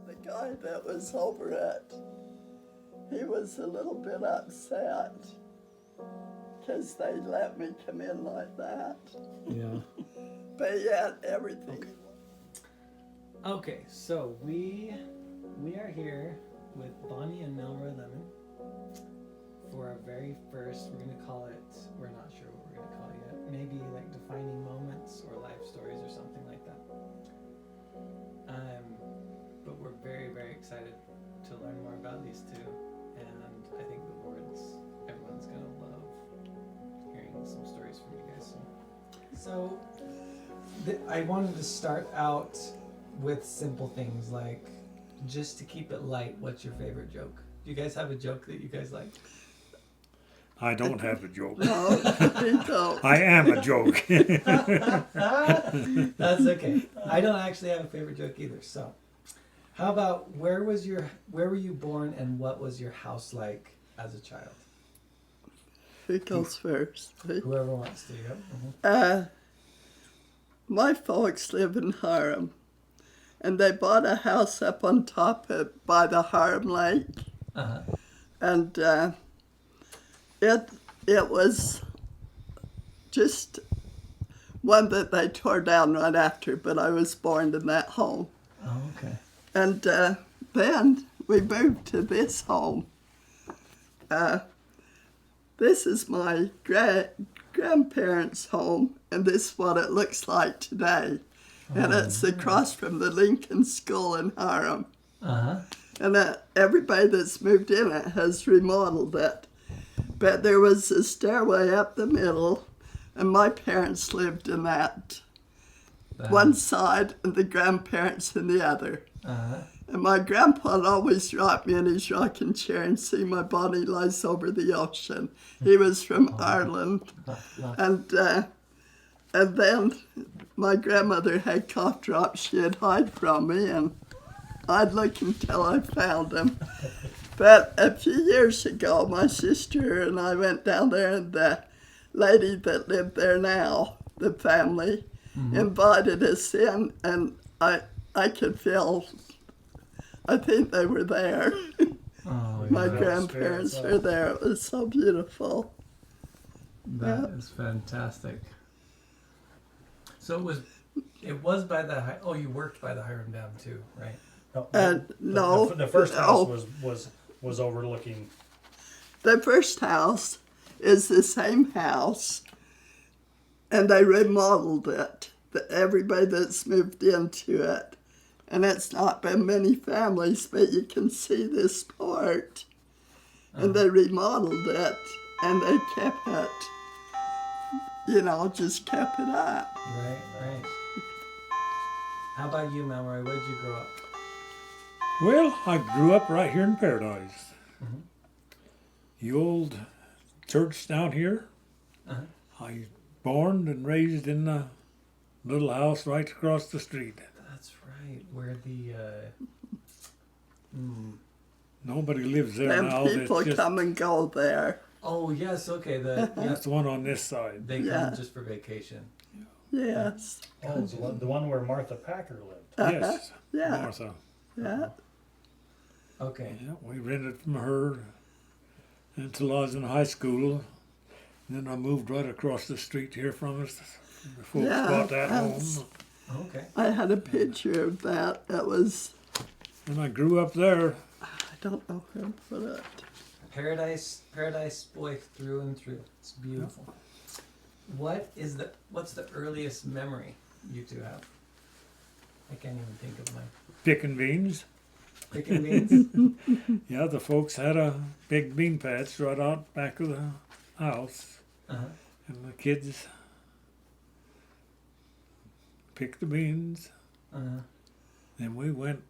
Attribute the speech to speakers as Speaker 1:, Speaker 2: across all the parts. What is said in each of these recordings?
Speaker 1: The guy that was over it, he was a little bit upset because they let me come in like that.
Speaker 2: Yeah.
Speaker 1: But yet everything.
Speaker 2: Okay, so we are here with Bonnie and Melroy Lemon for our very first, we're going to call it, we're not sure what we're going to call it yet, maybe like defining moments or life stories or something like that. But we're very, very excited to learn more about these two, and I think everyone's going to love hearing some stories from you guys. So I wanted to start out with simple things like, just to keep it light, what's your favorite joke? Do you guys have a joke that you guys like?
Speaker 3: I don't have a joke.
Speaker 1: No, we don't.
Speaker 3: I am a joke.
Speaker 2: That's okay. I don't actually have a favorite joke either. So, how about where were you born and what was your house like as a child?
Speaker 1: Who goes first?
Speaker 2: Whoever wants to. Yep. Mm-hmm.
Speaker 1: My folks live in Hiram, and they bought a house up on top by the Hiram Lake.
Speaker 2: Uh-huh.
Speaker 1: And it was just one that they tore down right after, but I was born in that home.
Speaker 2: Oh, okay.
Speaker 1: And then we moved to this home. This is my grandparents' home, and this is what it looks like today. And it's across from the Lincoln School in Hiram.
Speaker 2: Uh-huh.
Speaker 1: And everybody that's moved in it has remodeled it. But there was a stairway up the middle, and my parents lived in that one side, and the grandparents in the other.
Speaker 2: Uh-huh.
Speaker 1: And my grandpa would always rock me in his rocking chair and see my body lies over the ocean. He was from Ireland. And then my grandmother had cough drops she'd hide from me, and I'd look until I found them. But a few years ago, my sister and I went down there, and the lady that lived there now, the family, invited us in, and I could feel, I think they were there.
Speaker 2: Oh,
Speaker 1: My grandparents were there. It was so beautiful.
Speaker 2: That is fantastic. So it was by the you worked by the Hiram Dam too, right?
Speaker 1: No.
Speaker 4: The first house was overlooking.
Speaker 1: The first house is the same house, and they remodeled it. Everybody that's moved into it, and it's not been many families, but you can see this part. And they remodeled it, and they kept it. Just kept it up.
Speaker 2: Right. How about you, Melroy? Where'd you grow up?
Speaker 3: Well, I grew up right here in Paradise.
Speaker 2: Mm-hmm.
Speaker 3: The old church down here.
Speaker 2: Uh-huh.
Speaker 3: I born and raised in the little house right across the street.
Speaker 2: That's right. Where the
Speaker 3: Nobody lives there
Speaker 1: And
Speaker 3: now.
Speaker 1: people come and go there.
Speaker 2: Oh yes, okay.
Speaker 3: That's the one on this side.
Speaker 2: They come just for vacation.
Speaker 1: Yes.
Speaker 4: Oh, it's the one where Martha Packer lived.
Speaker 3: Yes,
Speaker 1: Yeah.
Speaker 3: Martha.
Speaker 1: Yeah.
Speaker 2: Okay.
Speaker 3: Yeah, we rented from her until I was in high school. Then I moved right across the street here from us. The folks bought that home.
Speaker 2: Okay.
Speaker 1: I had a picture of that. That was,
Speaker 3: And I grew up there.
Speaker 1: I don't know who put it.
Speaker 2: Paradise boy through and through. It's beautiful. What's the earliest memory you two have? I can't even think of mine.
Speaker 3: Picking beans.
Speaker 2: Picking beans?
Speaker 3: Yeah, the folks had a big bean patch right out back of the house.
Speaker 2: Uh-huh.
Speaker 3: And the kids picked the beans.
Speaker 2: Uh-huh.
Speaker 3: Then we went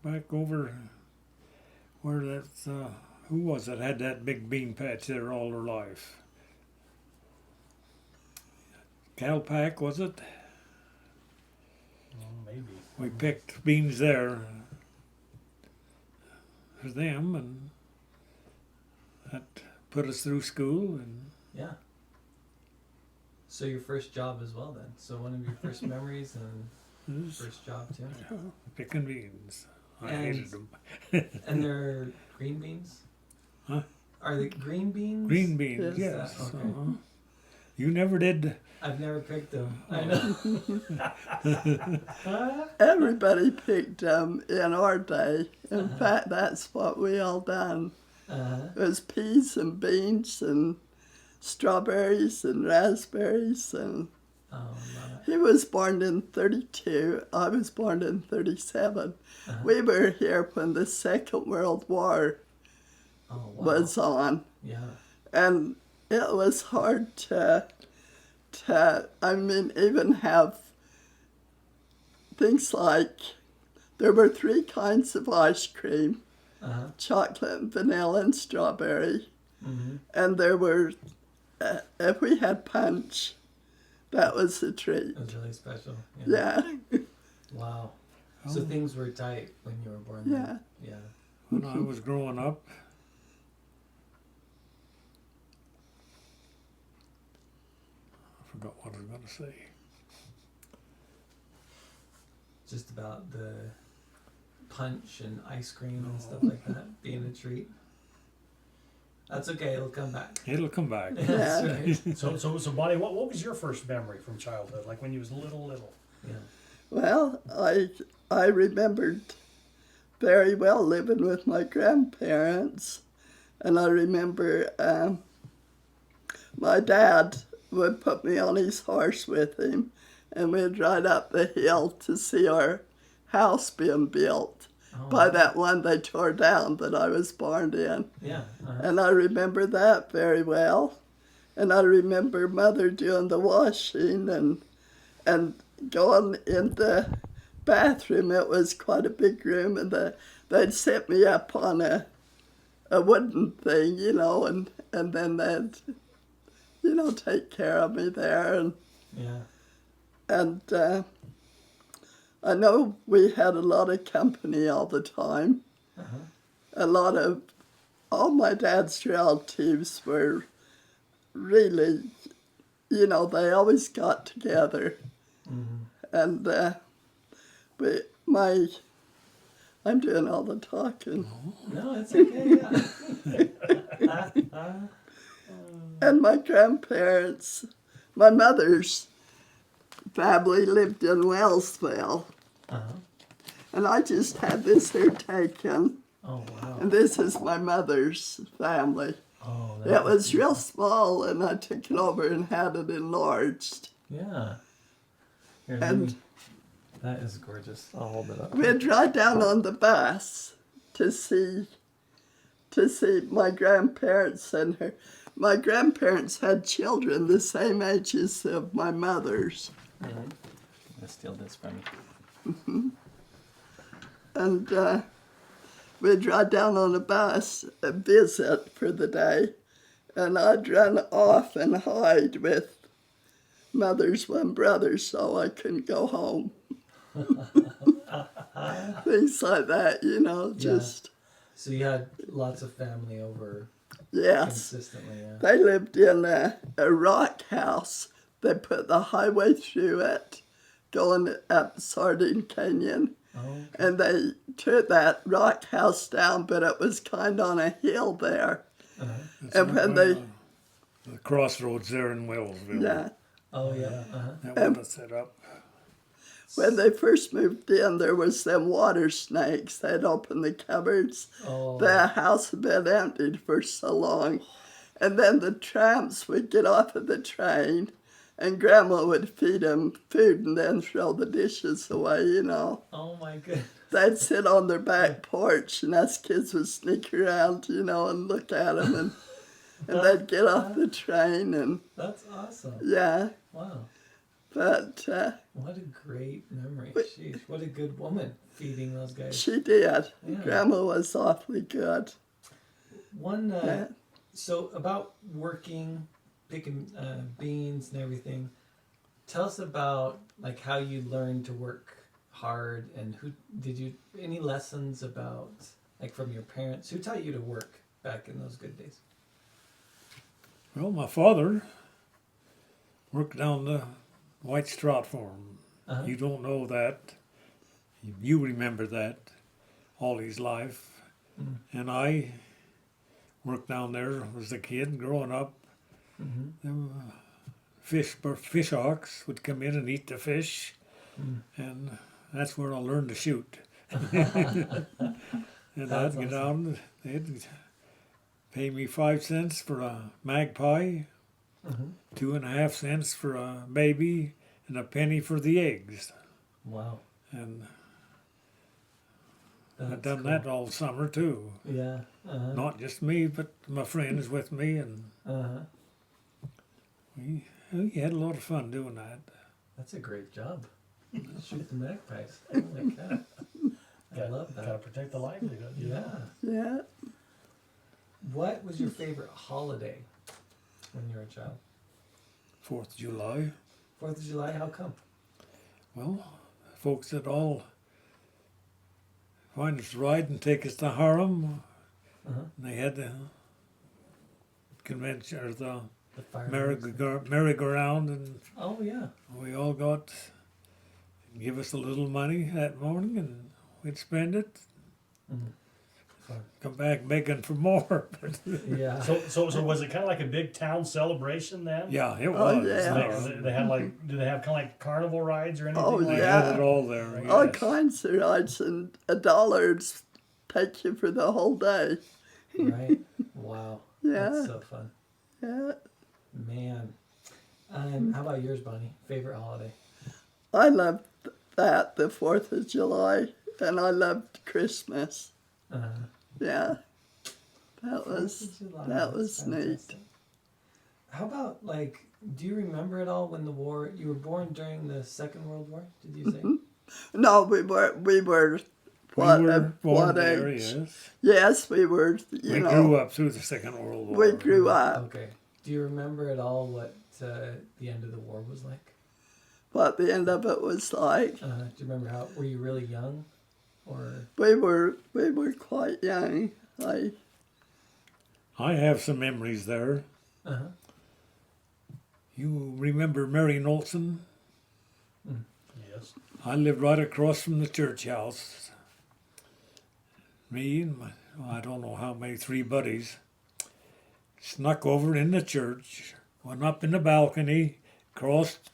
Speaker 3: back over where that's, who was it had that big bean patch there all their life? Calpac, was it?
Speaker 4: Maybe.
Speaker 3: We picked beans there for them, and that put us through school. And
Speaker 2: Yeah. So your first job as well then. So one of your first memories and
Speaker 3: It was
Speaker 2: First job too.
Speaker 3: picking beans. I
Speaker 2: And-
Speaker 3: hated them.
Speaker 2: And they're green beans?
Speaker 3: Huh?
Speaker 2: Are they green beans?
Speaker 3: Green beans,
Speaker 1: Yes.
Speaker 3: yes.
Speaker 2: Okay.
Speaker 3: Uh-huh. You never did.
Speaker 2: I've never picked them. I know.
Speaker 1: Everybody picked them in our day. In fact, that's what we all done. It was peas and beans and strawberries and raspberries. And
Speaker 2: Oh, my.
Speaker 1: he was born in 32. I was born in 37. We were here when the Second World War
Speaker 2: Oh, wow.
Speaker 1: was on.
Speaker 2: Yeah.
Speaker 1: And it was hard to even have things like, there were 3 kinds of ice cream, chocolate, vanilla, and strawberry. And there were, if we had punch, that was a treat.
Speaker 2: It was really special.
Speaker 1: Yeah,
Speaker 2: Wow. So things were tight when you were born.
Speaker 1: yeah.
Speaker 2: Then. Yeah.
Speaker 3: When I was growing up, I forgot what I was going to say.
Speaker 2: Just about the punch and ice cream and stuff like that being a treat. That's okay. It'll come back.
Speaker 3: It'll come back.
Speaker 2: That's right.
Speaker 4: So Bonnie, what was your first memory from childhood? Like when you was little?
Speaker 2: Yeah.
Speaker 1: Well, I remembered very well living with my grandparents, and I remember my dad would put me on his horse with him, and we'd ride up the hill to see our house being built by that one they tore down that I was born in.
Speaker 2: Yeah.
Speaker 1: And I remember that very well. And I remember Mother doing the washing and going in the bathroom. It was quite a big room, and they'd set me up on a wooden thing, and then they'd, take care of me there. And I know we had a lot of company all the time. All my dad's relatives were really, they always got together. And I'm doing all the talking.
Speaker 2: No, it's okay. Yeah.
Speaker 1: And my grandparents, my mother's family lived in Wellsville. And I just had this here taken.
Speaker 2: Oh, wow.
Speaker 1: And this is my mother's family.
Speaker 2: Oh,
Speaker 1: It was real small, and I took it over and had it enlarged.
Speaker 2: Yeah. Here,
Speaker 1: And
Speaker 2: that is gorgeous. I'll hold it up.
Speaker 1: we'd ride down on the bus to see my grandparents and her. My grandparents had children the same ages of my mother's.
Speaker 2: I'm gonna steal this from you.
Speaker 1: And we'd ride down on a bus and visit for the day. And I'd run off and hide with Mother's one brother so I couldn't go home. Things like that, just,
Speaker 2: So you had lots of family over
Speaker 1: yes.
Speaker 2: consistently, yeah.
Speaker 1: They lived in a rock house. They put the highway through it, going up Sardine Canyon.
Speaker 2: Oh,
Speaker 1: And they took that rock house down, but it was kind of on a hill there.
Speaker 3: It's
Speaker 1: And
Speaker 3: right
Speaker 1: when
Speaker 3: by
Speaker 1: they,
Speaker 3: the crossroads there in Wellsville.
Speaker 1: yeah,
Speaker 2: oh yeah.
Speaker 3: That one that's set up.
Speaker 1: when they first moved in, there was them water snakes. They'd open the cupboards.
Speaker 2: Oh,
Speaker 1: The house had been emptied for so long. And then the tramps would get off of the train, and Grandma would feed them food and then throw the dishes away,
Speaker 2: oh my goodness.
Speaker 1: They'd sit on their back porch, and us kids would sneak around, and look at them, and they'd get off the train, and
Speaker 2: That's awesome.
Speaker 1: yeah.
Speaker 2: Wow.
Speaker 1: But
Speaker 2: What a great memory. Sheesh, what a good woman feeding those guys.
Speaker 1: she did.
Speaker 2: Yeah.
Speaker 1: Grandma was awfully good.
Speaker 2: One,
Speaker 1: Yeah.
Speaker 2: so about working, picking beans and everything. Tell us about like how you learned to work hard, and any lessons about like from your parents who taught you to work back in those good days?
Speaker 3: Well, my father worked down the White Strout farm You don't know that. You remember that all his life. And I worked down there as a kid growing up. Them fish hawks would come in and eat the fish, and that's where I learned to shoot. And
Speaker 2: That's
Speaker 3: I'd get
Speaker 2: awesome.
Speaker 3: down, they'd pay me 5 cents for a magpie, 2.5 cents for a baby, and a penny for the eggs.
Speaker 2: Wow.
Speaker 3: And
Speaker 2: That's
Speaker 3: I've done
Speaker 2: cool.
Speaker 3: that all summer too.
Speaker 2: Yeah.
Speaker 3: Not just me, but my friends with me, and we had a lot of fun doing that.
Speaker 2: That's a great job. Shoot the magpies. Oh my God. I love
Speaker 4: Gotta
Speaker 2: that.
Speaker 4: protect the livelihood. you know?
Speaker 2: Yeah.
Speaker 1: Yeah.
Speaker 2: What was your favorite holiday when you were a child?
Speaker 3: 4th of July.
Speaker 2: 4th of July, how come?
Speaker 3: Well, folks that all find us a ride and take us to Harlem. They had the convention or the
Speaker 2: The fireworks.
Speaker 3: merry-go-round, and
Speaker 2: Oh yeah.
Speaker 3: we all got give us a little money that morning, and we'd spend it.
Speaker 2: Fun.
Speaker 3: Come back begging for more.
Speaker 2: Yeah.
Speaker 4: So was it kind of like a big town celebration then?
Speaker 3: Yeah, it
Speaker 1: Oh,
Speaker 3: was.
Speaker 1: yeah.
Speaker 4: They had like, did they have kind of like carnival rides or anything
Speaker 1: Oh,
Speaker 4: like
Speaker 3: We
Speaker 1: yeah.
Speaker 3: had it all there.
Speaker 1: All
Speaker 3: Yes.
Speaker 1: kinds of rides, and $1 take you for the whole day.
Speaker 2: Right. Wow.
Speaker 1: Yeah.
Speaker 2: That's so fun.
Speaker 1: Yeah.
Speaker 2: Man. How about yours, Bonnie? Favorite holiday?
Speaker 1: I loved that, the 4th of July, and I loved Christmas. Yeah. That was
Speaker 2: 4th of July,
Speaker 1: that
Speaker 2: that's
Speaker 1: was neat.
Speaker 2: fantastic. How about, like, do you remember at all when the war, you were born during the Second World War, did you say?
Speaker 1: No, we were
Speaker 3: We
Speaker 1: what,
Speaker 3: were born
Speaker 1: what
Speaker 3: there,
Speaker 1: age?
Speaker 3: yes.
Speaker 1: Yes, we were,
Speaker 3: We grew up through the Second World War.
Speaker 1: we grew up.
Speaker 2: Okay. Do you remember at all what the end of the war was like?
Speaker 1: What the end of it was like.
Speaker 2: Do you remember how, were you really young? Or,
Speaker 1: We were quite young.
Speaker 3: I have some memories there. You remember Marion Olson?
Speaker 4: Yes.
Speaker 3: I lived right across from the church house. Me and my, I don't know how many, 3 buddies, snuck over in the church, went up in the balcony, crossed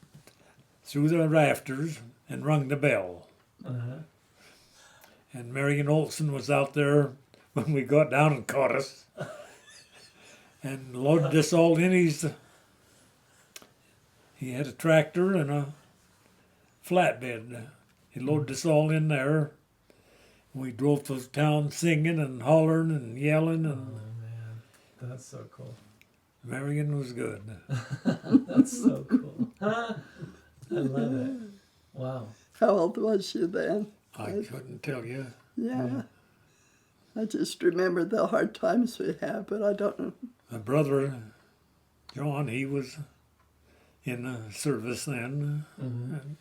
Speaker 3: through the rafters, and rung the bell. And Marion Olson was out there when we got down and caught us, and loaded us all in his. He had a tractor and a flatbed. He loaded us all in there. We drove to town singing and hollering and yelling,
Speaker 2: oh
Speaker 3: and
Speaker 2: man, that's so cool.
Speaker 3: Marion was good.
Speaker 2: That's so cool. I love it. Wow.
Speaker 1: How old was you then?
Speaker 3: I couldn't tell you.
Speaker 1: Yeah. I just remember the hard times we had, but I don't know.
Speaker 3: My brother, John, he was in the service then. And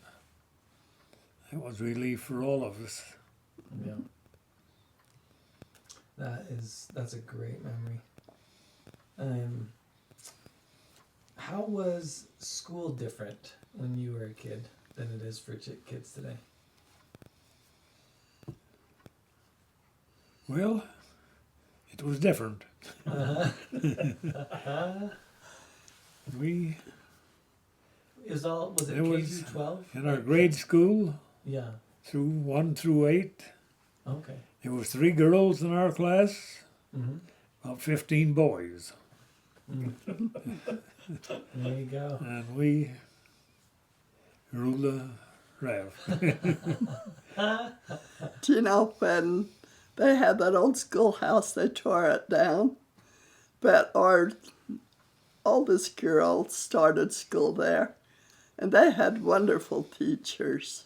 Speaker 3: it was relief for all of us.
Speaker 2: Yeah. That's a great memory. How was school different when you were a kid than it is for kids today?
Speaker 3: Well, it was different. We,
Speaker 2: Was it
Speaker 3: It
Speaker 2: K
Speaker 3: was
Speaker 2: through 12?
Speaker 3: in our grade school,
Speaker 2: Yeah.
Speaker 3: through 1 through 8,
Speaker 2: Okay.
Speaker 3: there was 3 girls in our class,
Speaker 2: Mm-hmm.
Speaker 3: about 15 boys.
Speaker 2: There you go.
Speaker 3: And we ruled the raft.
Speaker 1: Do you know when they had that old schoolhouse, they tore it down, but our oldest girl started school there, and they had wonderful teachers.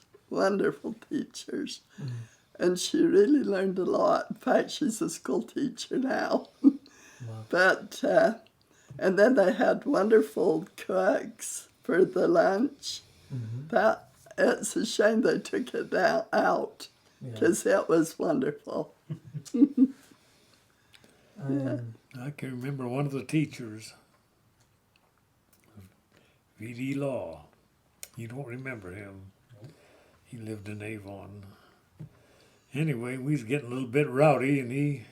Speaker 1: And she really learned a lot. In fact, she's a school teacher now.
Speaker 2: Wow.
Speaker 1: But, and then they had wonderful cooks for the lunch. That, it's a shame they took it out,
Speaker 2: Yeah.
Speaker 1: because it was wonderful.
Speaker 3: I can remember one of the teachers, V.D. Law. You don't remember him. He lived in Avon. Anyway, we was getting a little bit rowdy, and he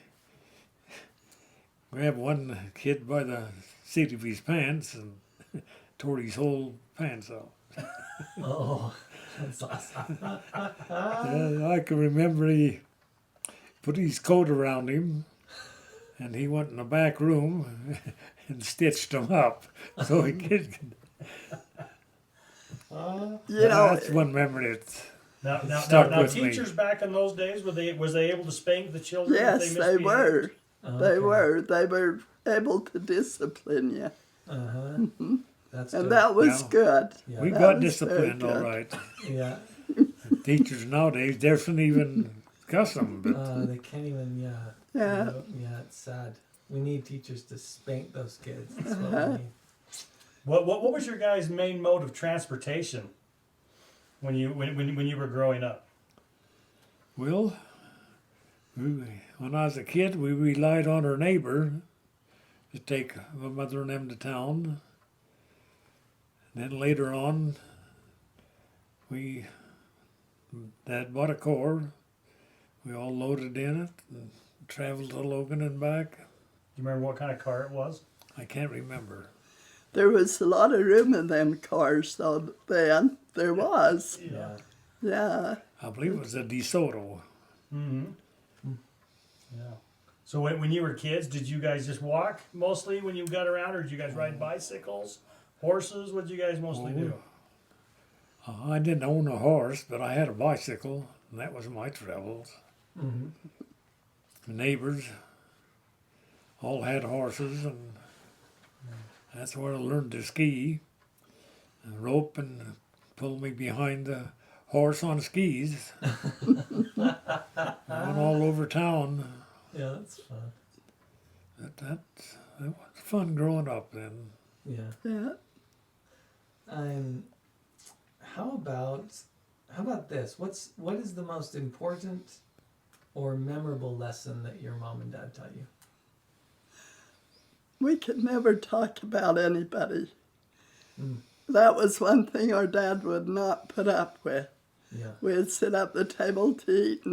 Speaker 3: grabbed one kid by the seat of his pants and tore his whole pants off.
Speaker 2: Oh, that's awesome.
Speaker 3: I can remember he put his coat around him, and he went in the back room and stitched him up so he could.
Speaker 1: You know,
Speaker 3: That's one memory that's
Speaker 4: Now,
Speaker 3: stuck with me.
Speaker 4: teachers back in those days, was they able to spank the children?
Speaker 1: yes,
Speaker 4: if
Speaker 1: they
Speaker 4: misbehaved?
Speaker 1: were. They
Speaker 2: Okay.
Speaker 1: were. They were able to discipline you.
Speaker 2: Uh-huh. That's
Speaker 1: And
Speaker 2: good.
Speaker 1: that was
Speaker 3: Yeah.
Speaker 1: good.
Speaker 2: Yeah.
Speaker 3: We
Speaker 1: That
Speaker 3: got
Speaker 1: was very
Speaker 3: disciplined all
Speaker 1: good.
Speaker 3: right.
Speaker 2: Yeah.
Speaker 3: Teachers nowadays, they shouldn't even cuss them, but
Speaker 2: They can't even, yeah.
Speaker 1: Yeah.
Speaker 2: You know, yeah, it's sad. We need teachers to spank those kids. That's what
Speaker 1: Uh-huh.
Speaker 2: we need.
Speaker 4: What was your guys' main mode of transportation when you were growing up?
Speaker 3: well, when I was a kid, we relied on our neighbor to take my mother and them to town. And then later on, Dad bought a car. We all loaded in it and traveled to Logan and back.
Speaker 4: Do you remember what kind of car it was?
Speaker 3: I can't remember.
Speaker 1: There was a lot of room in them cars, though, then. There was.
Speaker 2: Yeah.
Speaker 1: Yeah.
Speaker 3: I believe it was a DeSoto.
Speaker 4: Mm-hmm. Yeah. So when you were kids, did you guys just walk mostly when you got around, or did you guys ride bicycles, horses? What did you guys mostly do?
Speaker 3: I didn't own a horse, but I had a bicycle, and that was my travels.
Speaker 2: Mm-hmm.
Speaker 3: The neighbors all had horses, and that's where I learned to ski. And rope and pull me behind the horse on skis. I went all over town.
Speaker 2: Yeah, that's fun.
Speaker 3: That was fun growing up then.
Speaker 2: Yeah.
Speaker 1: Yeah.
Speaker 2: How about this? What is the most important or memorable lesson that your mom and dad taught you?
Speaker 1: We could never talk about anybody.
Speaker 2: Mm.
Speaker 1: That was one thing our dad would not put up with.
Speaker 2: Yeah.
Speaker 1: We'd sit at the table to eat,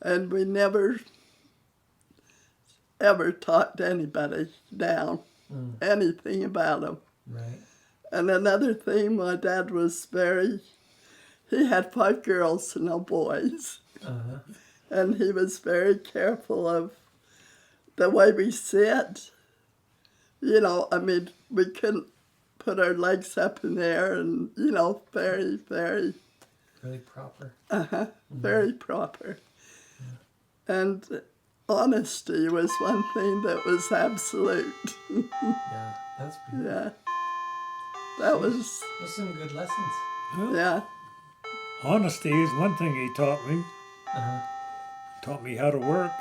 Speaker 1: and we never ever talked anybody down, anything about them.
Speaker 2: Right.
Speaker 1: And another thing, my dad was he had 5 girls and no boys.
Speaker 2: Uh-huh.
Speaker 1: And he was very careful of the way we sit. You know, I mean, we couldn't put our legs up in the air and, you know, very, very,
Speaker 2: Really proper.
Speaker 1: very proper. And honesty was one thing that was absolute.
Speaker 2: Yeah. That's beautiful.
Speaker 1: Yeah. That was,
Speaker 2: Those some good lessons.
Speaker 3: Well,
Speaker 1: yeah.
Speaker 3: honesty is one thing he taught me.
Speaker 2: Uh-huh.
Speaker 3: Taught me how to work.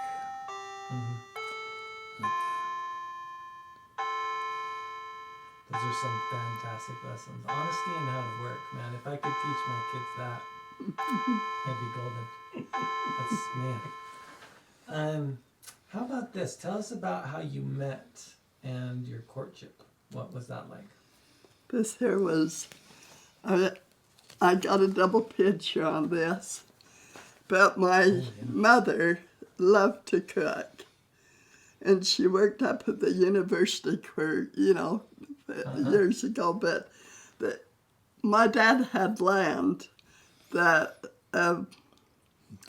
Speaker 2: Those are some fantastic lessons. Honesty and how to work, man. If I could teach my kids that, it'd be golden. That's man. How about this? Tell us about how you met and your courtship. What was that like?
Speaker 1: This here was, I got a double picture on this, but my mother loved to cook, and she worked up at the university for, you know, years ago, but my dad had land that,
Speaker 3: Down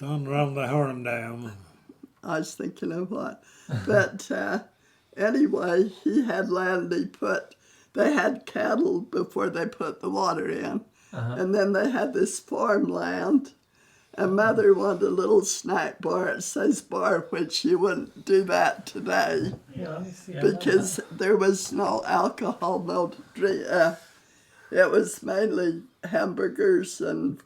Speaker 3: around the Harlem Dam.
Speaker 1: I was thinking of what, but anyway, he had land they had cattle before they put the water in. And then they had this farmland. And Mother wanted a little snack bar. It says bar, which you wouldn't do that today
Speaker 4: Yeah.
Speaker 1: because there was no alcohol, no drink. It was mainly hamburgers and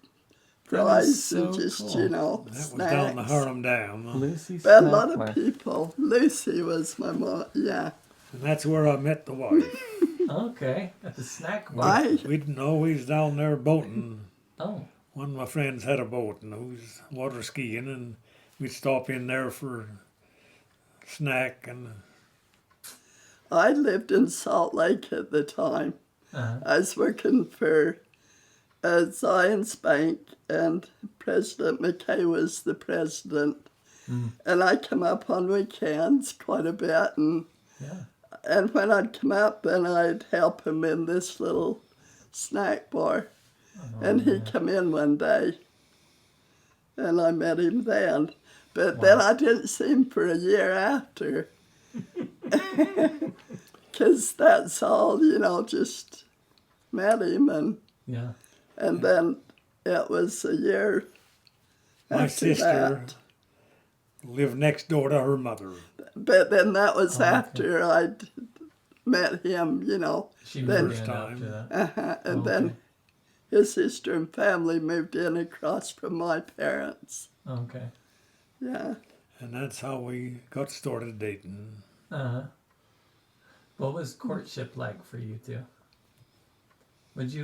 Speaker 1: fries
Speaker 2: so
Speaker 1: and just,
Speaker 2: cool.
Speaker 1: you know,
Speaker 3: That was
Speaker 1: snacks.
Speaker 3: down the Harlem Dam.
Speaker 2: Lucy
Speaker 1: But a lot of people. Lucy was my mom, yeah.
Speaker 3: And that's where I met the wife.
Speaker 2: Okay. At the snack bar.
Speaker 1: I
Speaker 3: We didn't know we was down there boating.
Speaker 2: Oh.
Speaker 3: One of my friends had a boat and he was water skiing, and we'd stop in there for snack. And
Speaker 1: I lived in Salt Lake at the time. I was working for Zions Bank, and President McKay was the president. And I come up on weekends quite a bit, and when I'd come up, then I'd help him in this little snack bar. And he come in one day, and I met him then. But then I didn't see him for a year after. Because that's all, just met him. And then it was a year
Speaker 3: My
Speaker 1: after
Speaker 3: sister
Speaker 1: that.
Speaker 3: lived next door to her mother.
Speaker 1: But then that was after I'd met him,
Speaker 2: She
Speaker 1: Then-
Speaker 2: moved in
Speaker 3: First
Speaker 2: after that.
Speaker 1: and then his sister and family moved in across from my parents.
Speaker 2: Okay.
Speaker 1: Yeah.
Speaker 3: And that's how we got started dating.
Speaker 2: Uh-huh. What was courtship like for you two?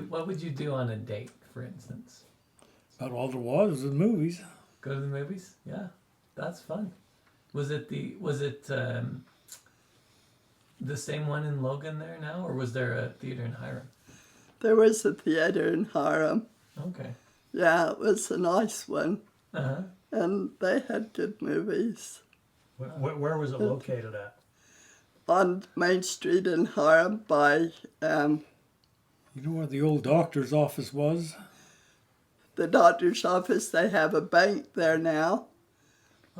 Speaker 2: What would you do on a date, for instance?
Speaker 3: About all there was movies.
Speaker 2: Go to the movies? Yeah. That's fun. Was it the same one in Logan there now, or was there a theater in Hiram?
Speaker 1: There was a theater in Hiram.
Speaker 2: Okay.
Speaker 1: Yeah, it was a nice one.
Speaker 2: Uh-huh.
Speaker 1: And they had good movies.
Speaker 4: Where was it located at?
Speaker 1: On Main Street in Hiram by
Speaker 3: You know where the old doctor's office was?
Speaker 1: the doctor's office. They have a bank there now.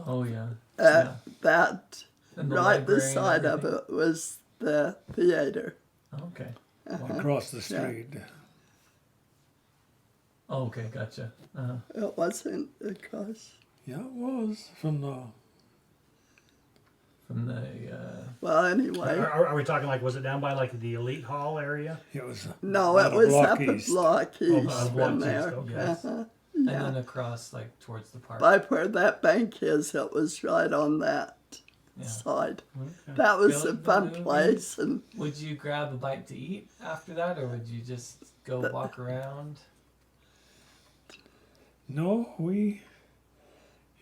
Speaker 2: Oh yeah. Yeah.
Speaker 1: That
Speaker 2: And the
Speaker 1: right
Speaker 2: library and
Speaker 1: beside of
Speaker 2: everything?
Speaker 1: it was the theater.
Speaker 2: Okay.
Speaker 3: Across the street.
Speaker 2: Oh, okay, gotcha. Uh-huh.
Speaker 1: It wasn't across.
Speaker 3: Yeah, it was. From the...
Speaker 2: From the
Speaker 1: Well, anyway,
Speaker 4: Are we talking was it down by the Elite Hall area?
Speaker 3: It was
Speaker 1: no,
Speaker 3: about
Speaker 1: it
Speaker 3: a
Speaker 1: was
Speaker 3: block
Speaker 1: up
Speaker 3: east.
Speaker 1: a block east
Speaker 4: block
Speaker 1: from
Speaker 4: east,
Speaker 1: there.
Speaker 4: okay.
Speaker 2: Yes.
Speaker 1: Uh-huh.
Speaker 2: and
Speaker 1: Yeah.
Speaker 2: then across towards the park.
Speaker 1: By where that bank is, it was right on that
Speaker 2: Yeah.
Speaker 1: side.
Speaker 4: Okay.
Speaker 1: That was
Speaker 2: Go
Speaker 1: a
Speaker 2: to the
Speaker 1: fun
Speaker 2: movies.
Speaker 1: place, and
Speaker 2: Would you grab a bite to eat after that, or would you just go walk around?
Speaker 3: No, we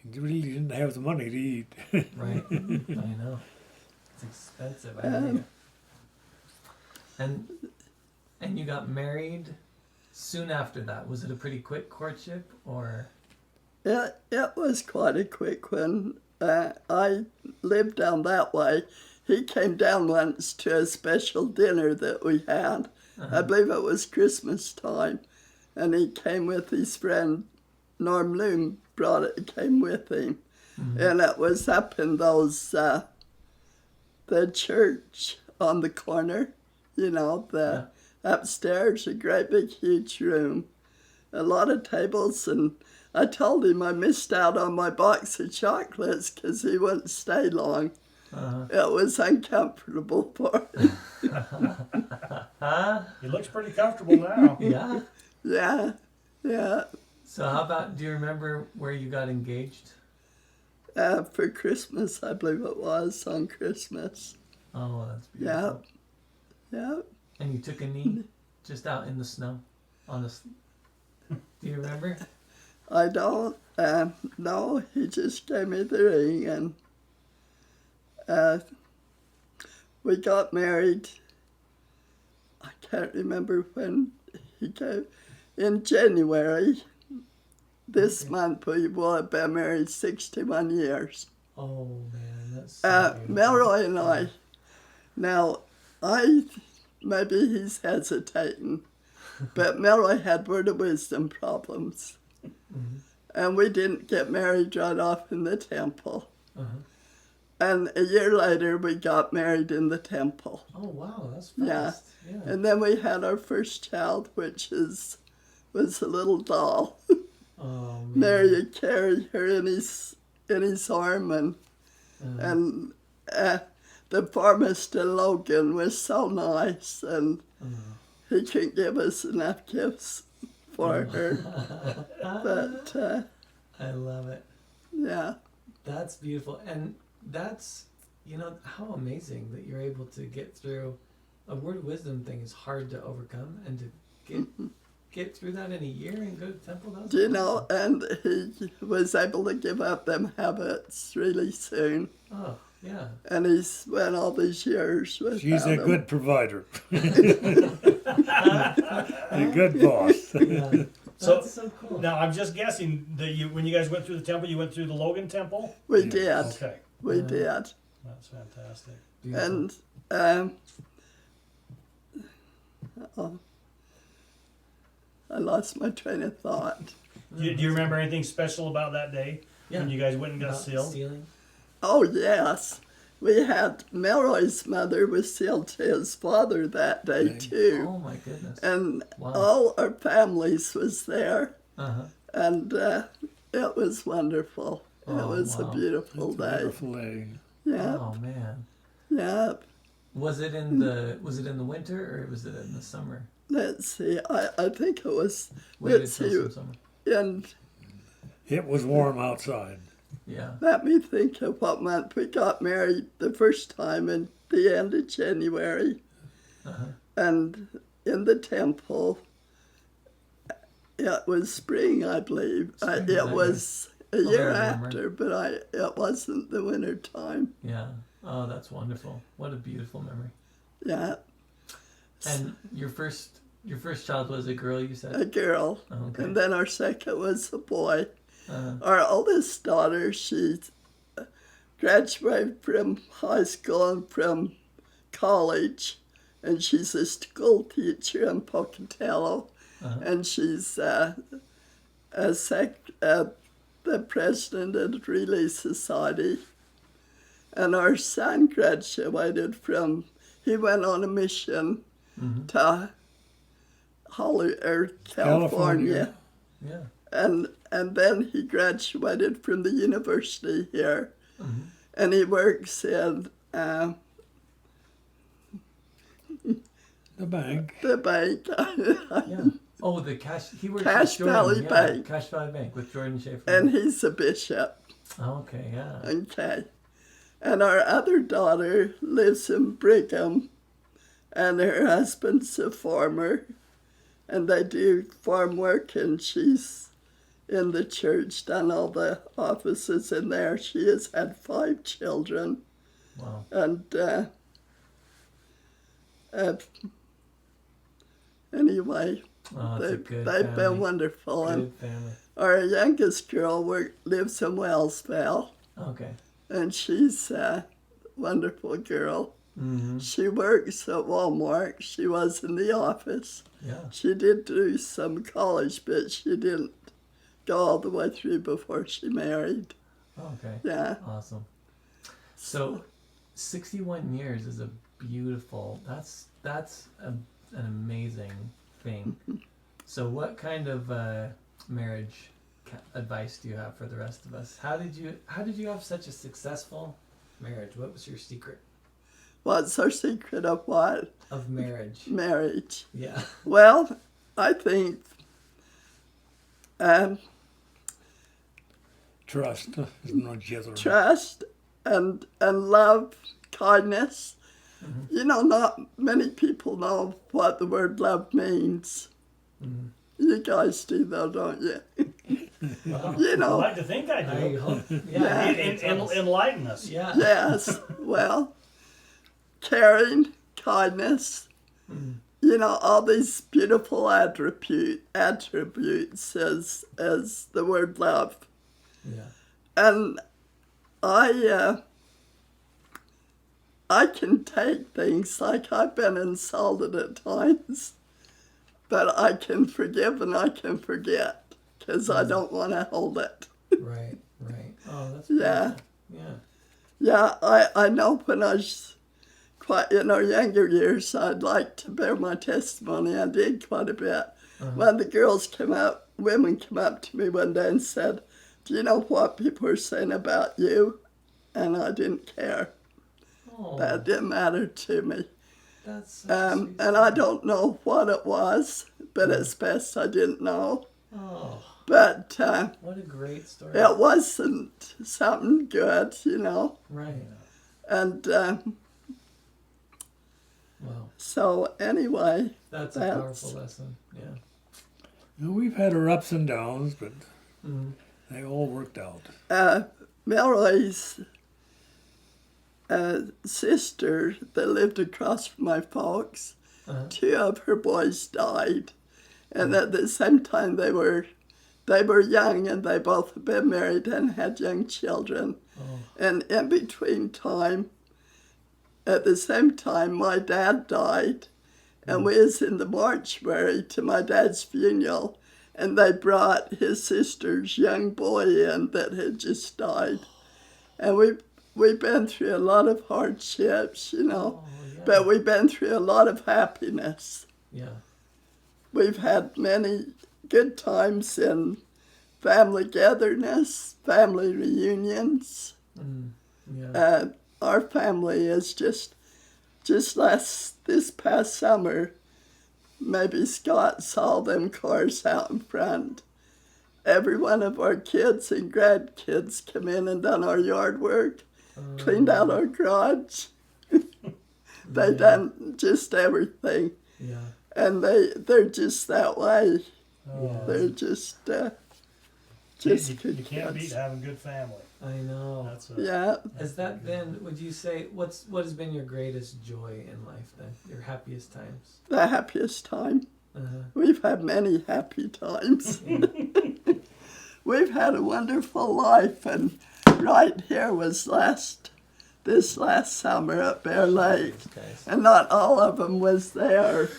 Speaker 3: really didn't have the money to eat.
Speaker 2: Right. I know. It's expensive. I know. And you got married soon after that. Was it a pretty quick courtship, or?
Speaker 1: it was quite a quick one. I lived down that way. He came down once to a special dinner that we had. I believe it was Christmas time, and he came with his friend Norm Loom. Came with him, and it was up in those the church on the corner, the upstairs, a great big huge room, a lot of tables, and I told him I missed out on my box of chocolates because he wouldn't stay long. It was uncomfortable for him.
Speaker 4: He looks pretty comfortable now.
Speaker 2: Yeah.
Speaker 1: Yeah.
Speaker 2: So how about? Do you remember where you got engaged?
Speaker 1: For Christmas, I believe it was on Christmas.
Speaker 2: Oh, that's
Speaker 1: Yeah.
Speaker 2: beautiful.
Speaker 1: Yeah.
Speaker 2: And you took a knee just out in the snow, on the. Do you remember?
Speaker 1: I don't. No, he just gave me the ring, and we got married. I can't remember when he came. In January. This month we will have been married 61 years.
Speaker 2: Oh man, that's so beautiful.
Speaker 1: Melroy and I. Now, maybe he's hesitating, but Melroy had word of wisdom problems. And we didn't get married right off in the temple. And a year later, we got married in the temple.
Speaker 2: Oh wow, that's
Speaker 1: Yeah.
Speaker 2: fast. Yeah.
Speaker 1: And then we had our first child, which was a little doll.
Speaker 2: Oh man.
Speaker 1: Mary carried her in his arm, and the pharmacist in Logan was so nice, and he couldn't give us enough gifts for her. But
Speaker 2: I love it.
Speaker 1: yeah,
Speaker 2: That's beautiful, and that's how amazing that you're able to get through. A word of wisdom thing is hard to overcome, and to get through that in a year and go to temple. That's awesome.
Speaker 1: and he was able to give up them habits really soon.
Speaker 2: Oh yeah.
Speaker 1: And he's went all these years without
Speaker 3: She's a
Speaker 1: them.
Speaker 3: good provider. A good boss.
Speaker 2: Yeah.
Speaker 4: So-
Speaker 2: That's so cool.
Speaker 4: Now I'm just guessing that when you guys went through the temple, you went through the Logan Temple.
Speaker 1: We
Speaker 3: Yeah.
Speaker 1: did.
Speaker 4: Okay,
Speaker 1: We
Speaker 2: Yeah.
Speaker 1: did.
Speaker 4: that's fantastic.
Speaker 2: Beautiful.
Speaker 1: And I lost my train of thought.
Speaker 4: Do you remember anything special about that day
Speaker 2: Yeah.
Speaker 4: when you guys went and got
Speaker 2: About
Speaker 4: sealed?
Speaker 2: Sealing.
Speaker 1: Oh, yes. We had Melroy's mother was sealed to his father that day,
Speaker 3: Okay.
Speaker 1: too.
Speaker 2: Oh my goodness.
Speaker 1: And
Speaker 2: Wow.
Speaker 1: all our families was there.
Speaker 2: Uh-huh.
Speaker 1: And it was wonderful. It
Speaker 2: Oh,
Speaker 1: was
Speaker 2: wow.
Speaker 1: a beautiful
Speaker 3: It's a
Speaker 1: day.
Speaker 3: wonderful day.
Speaker 1: Yeah,
Speaker 2: Oh man.
Speaker 1: yeah.
Speaker 2: Was it in the winter or was it in the summer?
Speaker 1: Let's see. I think it was
Speaker 2: Waited
Speaker 1: Let's
Speaker 2: till
Speaker 1: see.
Speaker 2: some summer.
Speaker 1: in.
Speaker 3: It was warm outside.
Speaker 2: Yeah.
Speaker 1: Let me think of what month we got married the first time in the end of January.
Speaker 2: Uh-huh.
Speaker 1: And in the temple, it was spring, I believe.
Speaker 2: Spring,
Speaker 1: It
Speaker 2: yeah.
Speaker 1: was a
Speaker 2: Oh,
Speaker 1: year
Speaker 2: very warmer.
Speaker 1: after, but it wasn't the winter time.
Speaker 2: Yeah. Oh, that's wonderful. What a beautiful memory.
Speaker 1: Yeah,
Speaker 2: And your first child was a girl, you said?
Speaker 1: a girl.
Speaker 2: Oh, okay.
Speaker 1: And then our second was a boy.
Speaker 2: Uh,
Speaker 1: Our oldest daughter, she graduated from high school and from college, and she's a school teacher in Pocatello,
Speaker 2: uh-huh.
Speaker 1: and she's the president of the Relay Society. And our son graduated from, he went on a mission
Speaker 2: Mhm.
Speaker 1: to California.
Speaker 2: Yeah.
Speaker 1: And then he graduated from the university here,
Speaker 2: Mhm.
Speaker 1: and he works in
Speaker 3: The bank.
Speaker 1: the bank.
Speaker 2: Yeah. Oh, the cash. He works
Speaker 1: Cash
Speaker 2: with Jordan,
Speaker 1: Valley
Speaker 2: yeah.
Speaker 1: Bank.
Speaker 2: Cash Valley Bank with Jordan Schaefer.
Speaker 1: And he's a bishop.
Speaker 2: Oh, okay, yeah.
Speaker 1: Okay. And our other daughter lives in Brigham, and her husband's a farmer, and they do farm work, and she's in the church, done all the offices in there. She has had 5 children,
Speaker 2: Wow.
Speaker 1: and anyway,
Speaker 2: Oh, it's a good
Speaker 1: they've
Speaker 2: family.
Speaker 1: been wonderful.
Speaker 2: Good
Speaker 1: And
Speaker 2: family.
Speaker 1: our youngest girl lives in Wellsville,
Speaker 2: Okay.
Speaker 1: and she's a wonderful girl.
Speaker 2: Mm-hmm.
Speaker 1: She works at Walmart. She was in the office.
Speaker 2: Yeah.
Speaker 1: She did do some college, but she didn't go all the way through before she married.
Speaker 2: Okay.
Speaker 1: Yeah.
Speaker 2: Awesome. So, 61 years is a beautiful. That's an amazing thing. So, what kind of marriage advice do you have for the rest of us? How did you have such a successful marriage? What was your secret
Speaker 1: What's our secret of what?
Speaker 2: of marriage?
Speaker 1: Marriage.
Speaker 2: Yeah.
Speaker 1: Well, I think
Speaker 3: Trust in each other.
Speaker 1: trust and love, kindness.
Speaker 2: Mhm.
Speaker 1: You know, not many people know what the word love means.
Speaker 2: Mhm.
Speaker 1: You guys do, though, don't you?
Speaker 2: Wow.
Speaker 1: You
Speaker 4: I'd
Speaker 1: know,
Speaker 4: like to think I
Speaker 2: I
Speaker 4: do.
Speaker 2: hope.
Speaker 1: Yeah.
Speaker 2: Yeah.
Speaker 4: Enlighten us.
Speaker 2: Yeah.
Speaker 1: yes. Well, caring, kindness.
Speaker 2: Mhm.
Speaker 1: You know, all these beautiful attributes as the word love.
Speaker 2: Yeah.
Speaker 1: And I can take things like I've been insulted at times, but I can forgive and I can forget because I don't want to hold it.
Speaker 2: Right. Right. Oh, that's
Speaker 1: Yeah.
Speaker 2: beautiful. Yeah.
Speaker 1: Yeah, I know when I was quite in our younger years, I'd like to bear my testimony. I did quite a bit.
Speaker 2: Uh-huh.
Speaker 1: When the women came up to me one day and said, "Do you know what people are saying about you?" And I didn't care.
Speaker 2: Oh,
Speaker 1: That didn't matter to me.
Speaker 2: that's such a sweet
Speaker 1: And I
Speaker 2: story.
Speaker 1: don't know what it was, but it's best I didn't know.
Speaker 2: Oh,
Speaker 1: But
Speaker 2: what a great story.
Speaker 1: it wasn't something good, you know.
Speaker 2: Right.
Speaker 1: And
Speaker 2: Wow.
Speaker 1: so anyway,
Speaker 2: That's a
Speaker 1: That's-
Speaker 2: powerful lesson. Yeah.
Speaker 3: And we've had our ups and downs, but
Speaker 2: Mm-hmm.
Speaker 3: they all worked out.
Speaker 1: Melroy's sister that lived across from my folks, two of her boys died. And at the same time, they were young, and they both had been married and had young children. And in between time, at the same time, my dad died, and we was in the mortuary to my dad's funeral, and they brought his sister's young boy in that had just died. And we've been through a lot of hardships, you know, but we've been through a lot of happiness.
Speaker 2: Yeah.
Speaker 1: We've had many good times in family togetherness, family reunions.
Speaker 2: Yeah.
Speaker 1: Our family is just this past summer, maybe Scott saw them cars out in front. Every one of our kids and grandkids come in and done our yard work, cleaned out our garage. They done just everything.
Speaker 2: Yeah.
Speaker 1: And they're just that way.
Speaker 2: Yeah.
Speaker 1: They're just
Speaker 4: You
Speaker 1: good
Speaker 4: can't
Speaker 1: kids.
Speaker 4: beat having good family.
Speaker 2: I know.
Speaker 4: That's
Speaker 1: Yeah.
Speaker 2: Has that been, would you say, what has been your greatest joy in life then? Your happiest times?
Speaker 1: The happiest time.
Speaker 2: Uh-huh.
Speaker 1: We've had many happy times. We've had a wonderful life, and right here was this last summer at Bear Lake,
Speaker 2: Guys.
Speaker 1: and not all of them was there.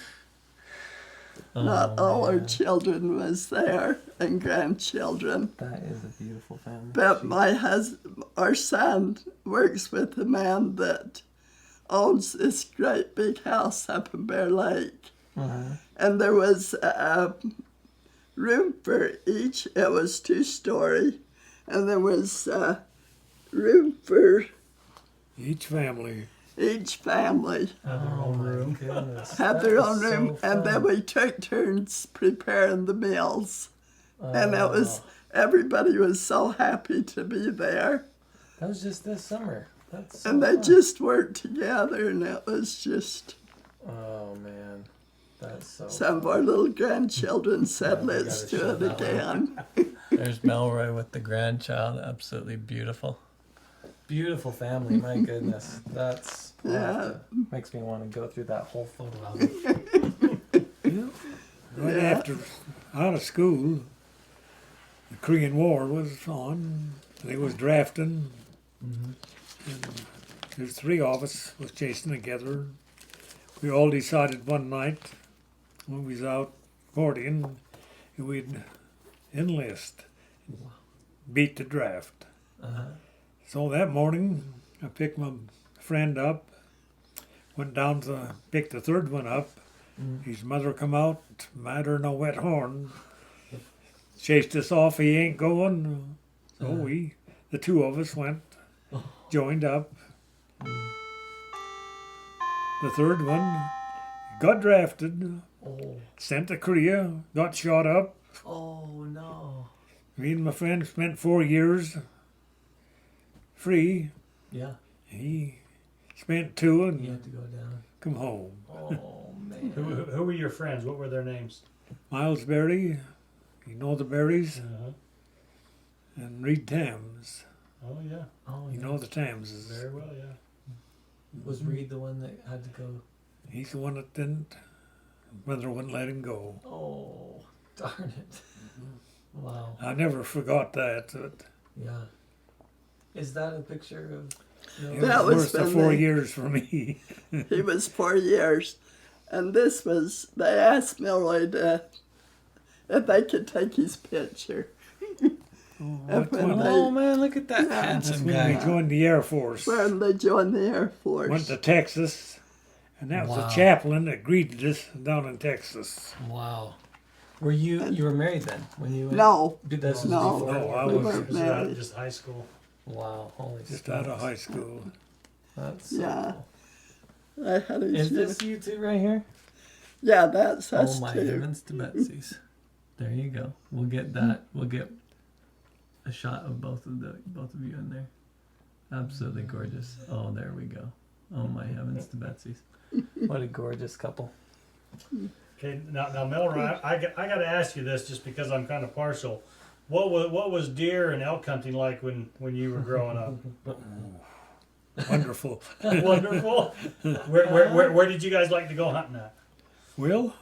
Speaker 2: Oh,
Speaker 1: Not all our
Speaker 2: man.
Speaker 1: children was there, and grandchildren.
Speaker 2: That is a beautiful family.
Speaker 1: But our son works with a man that owns this great big house up in Bear Lake.
Speaker 2: Uh-huh.
Speaker 1: And there was a room for each. It was 2-story, and there was room for
Speaker 3: Each family.
Speaker 1: each family.
Speaker 4: Have their own room.
Speaker 2: Goodness.
Speaker 1: Had
Speaker 2: That
Speaker 1: their
Speaker 2: is
Speaker 1: own room,
Speaker 2: so
Speaker 1: and then
Speaker 2: fun.
Speaker 1: we took turns preparing the meals. And it was everybody was so happy to be there,
Speaker 2: That was just this summer. That's so
Speaker 1: and they
Speaker 2: fun.
Speaker 1: just worked together, and it was just.
Speaker 2: Oh man, that's so.
Speaker 1: Some of our little grandchildren said,
Speaker 2: Yeah, we
Speaker 1: "Let's
Speaker 2: gotta
Speaker 1: do
Speaker 2: show
Speaker 1: it
Speaker 2: that one."
Speaker 1: again."
Speaker 5: There's Melroy with the grandchild. Absolutely beautiful.
Speaker 2: Beautiful family. My goodness, that's
Speaker 1: Yeah.
Speaker 2: makes me want to go through that whole photo album.
Speaker 3: Right
Speaker 1: Yeah.
Speaker 3: after out of school, the Korean War was on. They was drafting, and there's 3 of us was chasing together. We all decided one night when we was out partying, we'd enlist, beat the draft.
Speaker 2: Uh-huh.
Speaker 3: So that morning, I picked my friend up, went down to pick the 3rd one up. His mother come out, mad her no wet horn, chased us off. He ain't going. So the 2 of us went, joined up. The 3rd one got drafted,
Speaker 2: Oh.
Speaker 3: sent to Korea, got shot up.
Speaker 2: Oh no.
Speaker 3: Me and my friend spent 4 years free.
Speaker 2: Yeah.
Speaker 3: He spent 2 and
Speaker 2: You had to go down.
Speaker 3: come home.
Speaker 2: Oh man.
Speaker 4: Who were your friends? What were their names?
Speaker 3: Miles Berry, you know the Berries,
Speaker 4: Uh-huh.
Speaker 3: and Reed Thames.
Speaker 4: Oh yeah,
Speaker 2: Oh,
Speaker 3: You
Speaker 2: yeah.
Speaker 3: know the Thameses.
Speaker 4: very well. Yeah.
Speaker 2: Was Reed the one that had to go?
Speaker 3: He's the one that didn't. Mother wouldn't let him go.
Speaker 2: Oh, darn it. Wow.
Speaker 3: I never forgot that. But
Speaker 2: Yeah. Is that a picture of?
Speaker 3: it
Speaker 1: That
Speaker 3: was
Speaker 1: was
Speaker 3: worth the
Speaker 1: when
Speaker 3: 4
Speaker 1: they-
Speaker 3: years for me.
Speaker 1: He was 4 years, and they asked Melroy if they could take his picture.
Speaker 3: That's
Speaker 1: when
Speaker 3: when,
Speaker 1: they-
Speaker 2: Oh man, look at that
Speaker 1: Yeah.
Speaker 3: that's
Speaker 2: handsome
Speaker 3: when
Speaker 2: guy.
Speaker 3: we joined the Air Force.
Speaker 1: When they joined the Air Force.
Speaker 3: Went to Texas, and that was
Speaker 2: Wow.
Speaker 3: the chaplain that greeted us down in Texas.
Speaker 2: Wow. Were you were married then when you went?
Speaker 1: No,
Speaker 2: This was
Speaker 1: No.
Speaker 2: before.
Speaker 3: No, I
Speaker 1: we
Speaker 3: was
Speaker 1: weren't married.
Speaker 4: Just high school.
Speaker 2: Wow. Holy.
Speaker 3: just out of
Speaker 2: smokes.
Speaker 3: high school.
Speaker 2: That's so
Speaker 1: Yeah.
Speaker 2: cool.
Speaker 1: I had a
Speaker 2: Is this you two right here?
Speaker 1: Yeah, that's us
Speaker 2: Oh my
Speaker 1: too.
Speaker 2: heavens to Betsy's. There you go. We'll get that. We'll get a shot of both of you in there. Absolutely gorgeous. Oh, there we go. Oh my heavens to Betsy's. What a gorgeous couple.
Speaker 4: Okay, now Melroy, I got to ask you this just because I'm kind of partial. What was deer and elk hunting like when you were growing up?
Speaker 3: Wonderful.
Speaker 4: Wonderful. Where did you guys like to go hunting at?
Speaker 3: Well,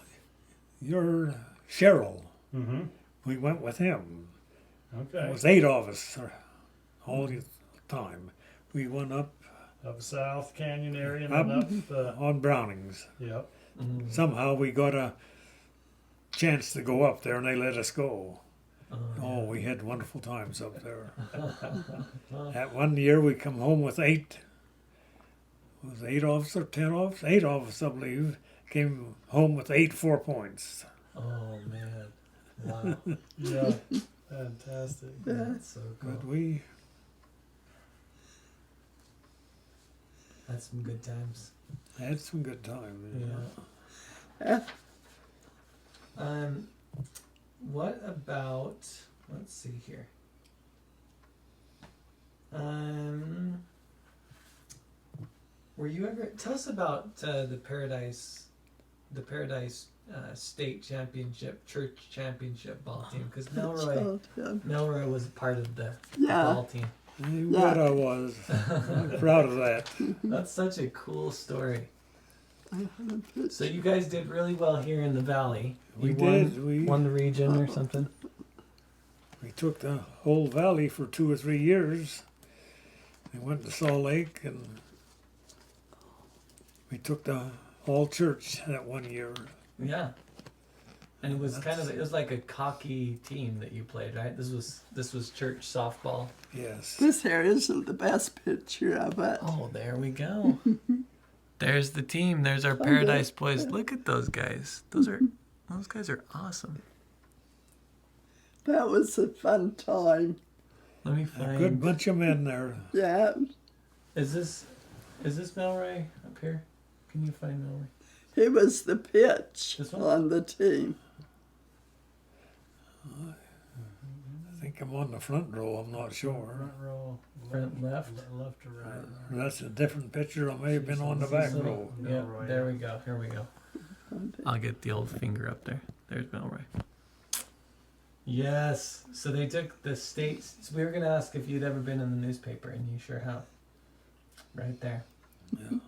Speaker 3: you're Cheryl.
Speaker 4: Mm-hmm.
Speaker 3: We went with him. It
Speaker 4: Okay.
Speaker 3: was 8 of us all the time. We went up
Speaker 4: Up South Canyon area and
Speaker 3: Up.
Speaker 4: then up.
Speaker 3: on Brownings.
Speaker 4: Yep.
Speaker 3: Somehow we got a chance to go up there, and they let us go.
Speaker 5: Oh,
Speaker 3: Oh, we had wonderful times up there. That one year we come home with 8. Was 8 of us or 10 of us? 8 of us, I believe. Came home with 8 4-points.
Speaker 5: oh man. Wow.
Speaker 4: Yeah. Fantastic.
Speaker 5: That's so cool.
Speaker 3: But we
Speaker 5: That's some good times.
Speaker 3: had some good times.
Speaker 5: Yeah.
Speaker 1: Yeah.
Speaker 5: What about, let's see here. Were you ever, tell us about the Paradise State Championship, Church Championship ball team, because Melroy was a part of the
Speaker 1: Yeah.
Speaker 5: ball team.
Speaker 3: You
Speaker 1: Yeah.
Speaker 3: bet I was. I'm proud of that.
Speaker 5: That's such a cool story. So you guys did really well here in the valley.
Speaker 3: We
Speaker 5: You
Speaker 3: did.
Speaker 5: won the region or something.
Speaker 3: We took the whole valley for 2 or 3 years. We went to Salt Lake, and we took the whole church that one year.
Speaker 5: Yeah. And it was it was like a cocky team that you played, right? This was church softball.
Speaker 3: Yes.
Speaker 1: This here isn't the best picture of it.
Speaker 5: Oh, there we go. There's the team. There's our Paradise boys. Look at those guys. Those guys are awesome.
Speaker 1: That was a fun time.
Speaker 5: Let me
Speaker 3: A
Speaker 5: find.
Speaker 3: good bunch of men there.
Speaker 1: Yeah.
Speaker 5: Is this Melroy up here? Can you find Melroy?
Speaker 1: He was the pitch
Speaker 5: This one?
Speaker 1: on the team.
Speaker 3: I think I'm on the front row. I'm not sure.
Speaker 4: Front row.
Speaker 5: Front left?
Speaker 4: Left to right.
Speaker 3: That's a different picture. I may have been on the back row.
Speaker 5: Yeah,
Speaker 4: Melroy.
Speaker 5: there we go. Here we go. I'll get the old finger up there. There's Melroy. Yes. So they took the states. So we were going to ask if you'd ever been in the newspaper, and you sure have. Right there.
Speaker 3: Yeah.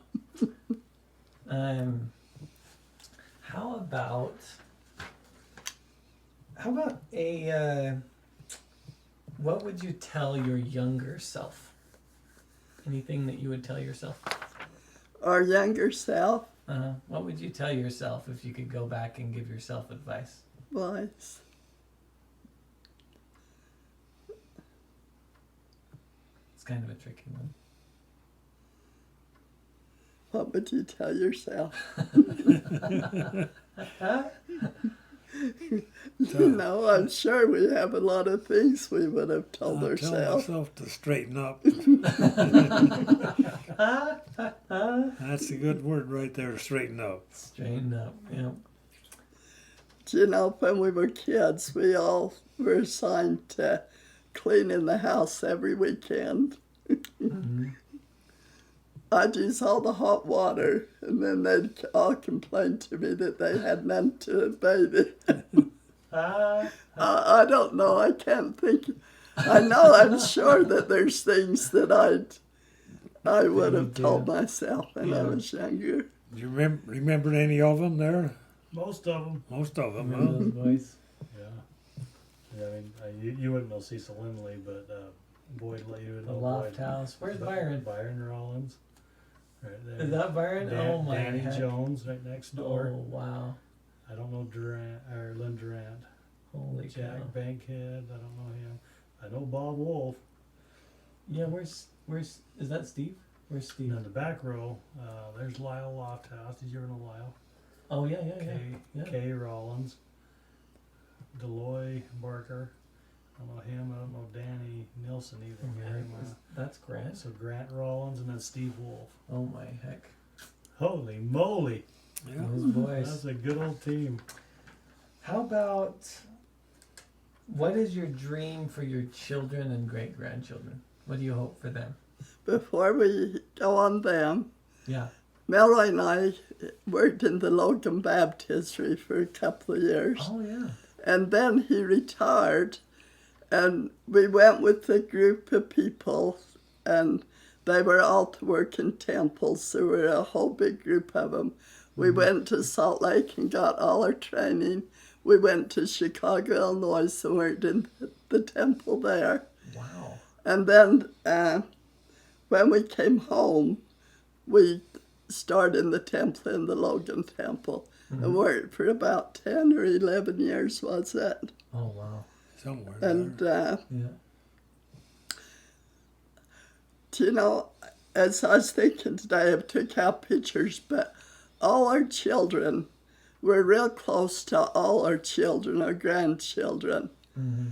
Speaker 5: How about a what would you tell your younger self? Anything that you would tell yourself?
Speaker 1: Our younger self
Speaker 5: What would you tell yourself if you could go back and give yourself advice?
Speaker 1: was,
Speaker 5: It's kind of a tricky one.
Speaker 1: what would you tell yourself? No, I'm sure we have a lot of things we would have told
Speaker 3: I'll tell
Speaker 1: ourselves.
Speaker 3: myself to straighten up. That's a good word right there, straighten up.
Speaker 5: Straighten up. Yeah.
Speaker 1: You know, when we were kids, we all were assigned to cleaning the house every weekend. I'd use all the hot water, and then they'd all complain to me that they had none to bathe in. I don't know. I can't think. I know. I'm sure that there's things that I would have told myself when I was younger.
Speaker 3: Do you remember any of them there?
Speaker 4: Most of them.
Speaker 3: Most of them,
Speaker 5: Remember
Speaker 3: huh?
Speaker 5: those boys?
Speaker 4: Yeah. I mean, you wouldn't know Cecil Lindley, but Boyd, you would
Speaker 5: The
Speaker 4: know
Speaker 5: Loft
Speaker 4: Boyd.
Speaker 5: House. Where's Byron?
Speaker 4: Byron Rollins. Right there.
Speaker 5: Is that Byron? Oh my
Speaker 4: Danny
Speaker 5: heck.
Speaker 4: Jones right next
Speaker 5: Oh
Speaker 4: door.
Speaker 5: wow.
Speaker 4: I don't know Durant or Lynn Durant.
Speaker 5: Holy cow.
Speaker 4: Jack Bankhead. I don't know him. I know Bob Wolf.
Speaker 5: Yeah, where's is that Steve? Where's
Speaker 4: And
Speaker 5: Steve?
Speaker 4: in the back row, there's Lyle Lofthouse. Did you ever know Lyle?
Speaker 5: Oh yeah.
Speaker 4: Kay Rollins. Deloy Barker. I don't know him. I don't know Danny Nilsson either.
Speaker 5: That's Grant.
Speaker 4: So Grant Rollins and then Steve Wolf.
Speaker 5: Oh my heck.
Speaker 4: Holy moly.
Speaker 3: Yeah.
Speaker 5: Those boys.
Speaker 4: That's a good old team.
Speaker 5: How about what is your dream for your children and great grandchildren? What do you hope for them?
Speaker 1: Before we go on them,
Speaker 5: Yeah.
Speaker 1: Melroy and I worked in the Logan Baptistry for a couple of years.
Speaker 5: Oh yeah.
Speaker 1: And then he retired, and we went with a group of people, and they were all to work in temples. There were a whole big group of them We went to Salt Lake and got all our training. We went to Chicago, Illinois, and worked in the temple there.
Speaker 5: Wow.
Speaker 1: And then when we came home, we started in the temple, in the Logan Temple, and worked for about 10 or 11 years, was it?
Speaker 5: Oh, wow.
Speaker 3: Somewhere
Speaker 1: And,
Speaker 3: there.
Speaker 5: Yeah.
Speaker 1: you know, as I was thinking today, I took out pictures, but all our children, we're real close to all our children, our grandchildren.
Speaker 5: Mm-hmm.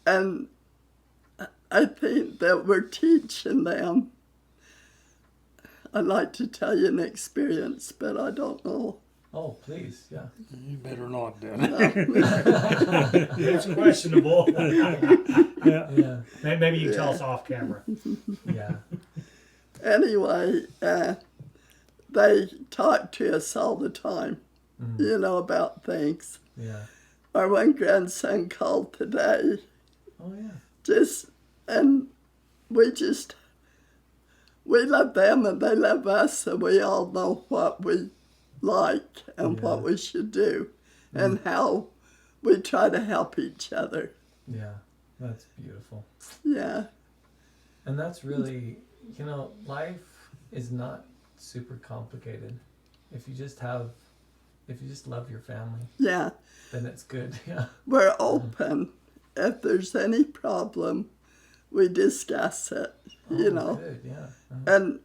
Speaker 1: And I think that we're teaching them. I'd like to tell you an experience, but I don't know.
Speaker 5: Oh, please, yeah.
Speaker 3: You better not then.
Speaker 4: It's questionable. Yeah.
Speaker 5: Yeah.
Speaker 4: Maybe you tell us off camera.
Speaker 5: Yeah.
Speaker 1: Anyway, they talk to us all the time, you know, about things.
Speaker 5: Yeah.
Speaker 1: Our one grandson called today,
Speaker 5: Oh, yeah.
Speaker 1: and we love them and they love us, and we all know what we like and
Speaker 5: Yeah.
Speaker 1: what we should do and how we try to help each other.
Speaker 5: Yeah. That's beautiful.
Speaker 1: Yeah,
Speaker 5: And that's really, you know, life is not super complicated. If you just love your family,
Speaker 1: yeah.
Speaker 5: then it's good. Yeah.
Speaker 1: We're open. If there's any problem, we discuss it, you
Speaker 5: Oh,
Speaker 1: know.
Speaker 5: Good, yeah.
Speaker 1: And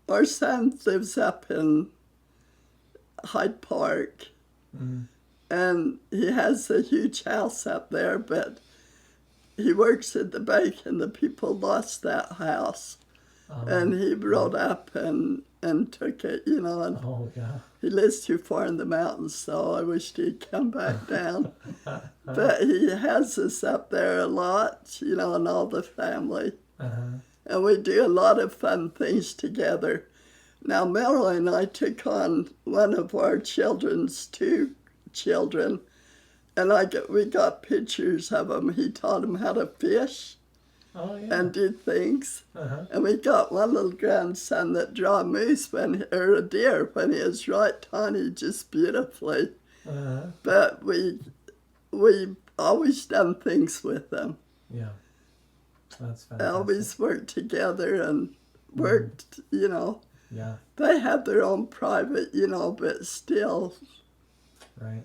Speaker 1: our son lives up in Hyde Park,
Speaker 5: Mhm.
Speaker 1: and he has a huge house up there, but he works at the bank, and the people lost that house. And he rode up and took it, you know, and
Speaker 5: Oh, yeah.
Speaker 1: he lives too far in the mountains, so I wished he'd come back down. But he has us up there a lot, you know, and all the family.
Speaker 5: Uh-huh.
Speaker 1: And we do a lot of fun things together. Now, Melroy and I took on one of our children's two children, and we got pictures of him. He taught him how to fish
Speaker 5: Oh, yeah.
Speaker 1: and do things.
Speaker 5: Uh-huh.
Speaker 1: And we got one little grandson that drew a moose or a deer when he was right tiny, just beautifully.
Speaker 5: Uh-huh.
Speaker 1: But we always done things with them.
Speaker 5: Yeah. That's fantastic.
Speaker 1: Always worked together and worked, you know.
Speaker 5: Yeah.
Speaker 1: They had their own private, you know, but still,
Speaker 5: Right.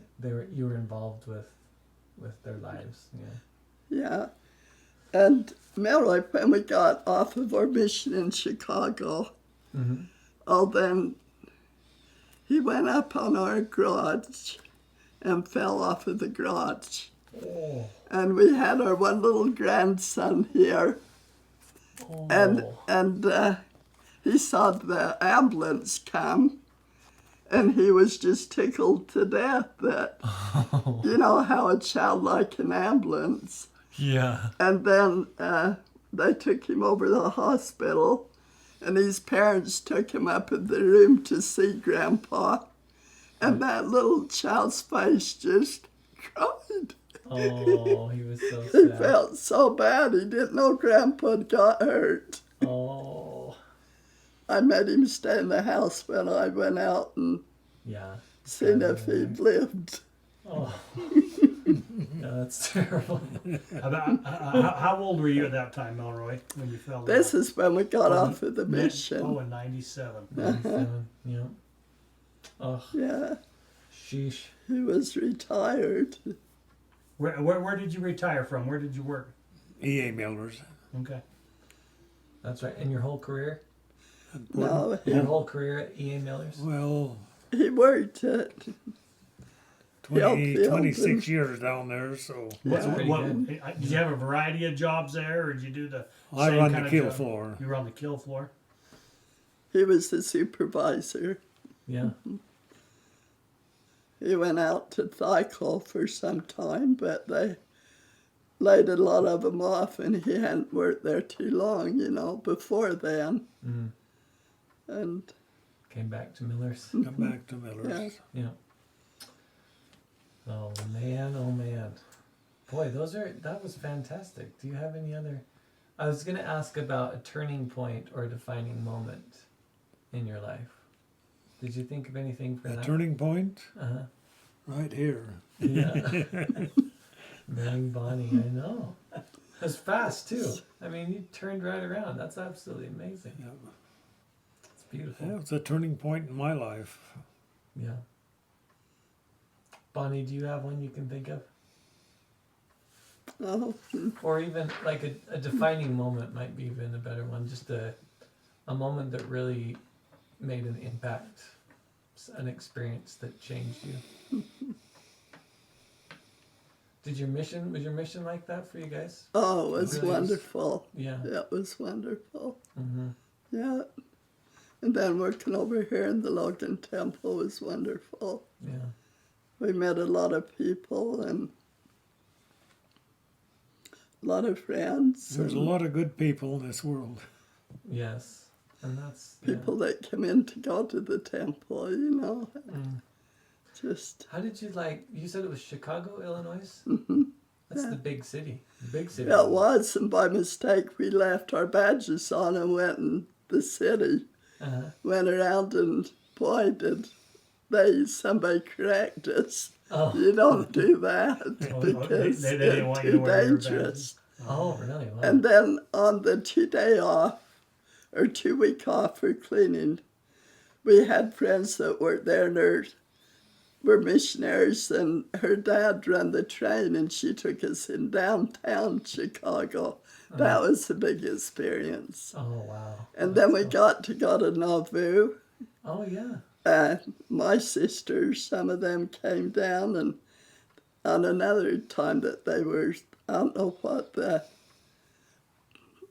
Speaker 5: You were involved with their lives. Yeah.
Speaker 1: yeah. And Melroy, when we got off of our mission in Chicago, then he went up on our garage and fell off of the garage.
Speaker 5: Oh.
Speaker 1: And we had our one little grandson here,
Speaker 5: Oh.
Speaker 1: and he saw the ambulance come, and he was just tickled to death that, you know, how a child like an ambulance.
Speaker 5: Yeah.
Speaker 1: And then they took him over to the hospital, and his parents took him up in the room to see Grandpa, and that little child's face just cried.
Speaker 5: Oh, he was so
Speaker 1: He
Speaker 5: sad.
Speaker 1: felt so bad. He didn't know Grandpa had got hurt.
Speaker 5: Oh.
Speaker 1: I made him stay in the house when I went out and
Speaker 5: Yeah.
Speaker 1: seen if he'd lived.
Speaker 5: Oh. Yeah, that's terrible.
Speaker 4: How old were you at that time, Melroy, when you fell
Speaker 1: This
Speaker 4: down?
Speaker 1: is when we got off of the mission.
Speaker 4: Oh, in 97.
Speaker 5: 97. Yeah. Oh,
Speaker 1: Yeah,
Speaker 5: sheesh.
Speaker 1: he was retired.
Speaker 4: Where did you retire from? Where did you work?
Speaker 3: EA Millers.
Speaker 4: Okay.
Speaker 5: That's right. And your whole career?
Speaker 1: No,
Speaker 5: Your whole career at EA Millers?
Speaker 3: Well,
Speaker 1: he worked at
Speaker 3: 20,
Speaker 1: Field
Speaker 3: 26 years down there, so
Speaker 5: That's pretty good.
Speaker 4: Did you have a variety of jobs there, or did you do the
Speaker 3: I
Speaker 4: same
Speaker 3: run
Speaker 4: kind
Speaker 3: the
Speaker 4: of
Speaker 3: kill
Speaker 4: job?
Speaker 3: floor.
Speaker 4: You were on the kill floor?
Speaker 1: He was the supervisor.
Speaker 5: Yeah.
Speaker 1: He went out to Thico for some time, but they laid a lot of him off, and he hadn't worked there too long, you know, before then.
Speaker 5: Mm.
Speaker 1: And
Speaker 5: Came back to Millers.
Speaker 3: Come back to Millers.
Speaker 1: Yeah.
Speaker 5: Yeah. Oh man, oh man. Boy, that was fantastic. Do you have any other? I was gonna ask about a turning point or a defining moment in your life. Did you think of anything for
Speaker 3: A
Speaker 5: that?
Speaker 3: turning point
Speaker 5: Uh-huh.
Speaker 3: right here.
Speaker 5: Yeah. Melroy and Bonnie, I know. It was fast too. I mean, you turned right around. That's absolutely amazing.
Speaker 3: Yeah.
Speaker 5: It's beautiful.
Speaker 3: Yeah, it's a turning point in my life.
Speaker 5: Yeah. Bonnie, do you have one you can think of?
Speaker 1: Oh,
Speaker 5: Or even like a defining moment might be even a better one. Just a moment that really made an impact, an experience that changed you. Was your mission like that for you guys?
Speaker 1: oh, it was
Speaker 5: Really?
Speaker 1: wonderful.
Speaker 5: Yeah.
Speaker 1: It was wonderful.
Speaker 5: Mm-hmm.
Speaker 1: Yeah. And then working over here in the Logan Temple was wonderful.
Speaker 5: Yeah.
Speaker 1: We met a lot of people and a lot of friends.
Speaker 3: There's a
Speaker 1: and
Speaker 3: lot of good people in this world.
Speaker 5: Yes. And that's
Speaker 1: people that come in to go to the temple, you know.
Speaker 5: Yeah. Mm.
Speaker 1: Just,
Speaker 5: How did you you said it was Chicago, Illinois? That's
Speaker 1: yeah.
Speaker 5: the big city. The big city.
Speaker 1: Yeah, it was, and by mistake we left our badges on and went in the city.
Speaker 5: Uh-huh.
Speaker 1: Went around and boy, did somebody correct us.
Speaker 5: Oh.
Speaker 1: You don't do that
Speaker 4: Oh,
Speaker 1: because
Speaker 4: they didn't
Speaker 1: it's
Speaker 4: want you to
Speaker 1: too
Speaker 4: wear your
Speaker 1: dangerous.
Speaker 5: Oh, really? Wow.
Speaker 1: And then on the 2-day off, or 2-week off for cleaning, we had friends that worked there and were missionaries, and her dad ran the train and she took us in downtown Chicago. That was a big experience.
Speaker 5: Oh, wow.
Speaker 1: And
Speaker 5: That's
Speaker 1: then we
Speaker 5: cool.
Speaker 1: got to go to Nauvoo.
Speaker 5: Oh, yeah.
Speaker 1: My sisters, some of them came down, and on another time that they were, I don't know what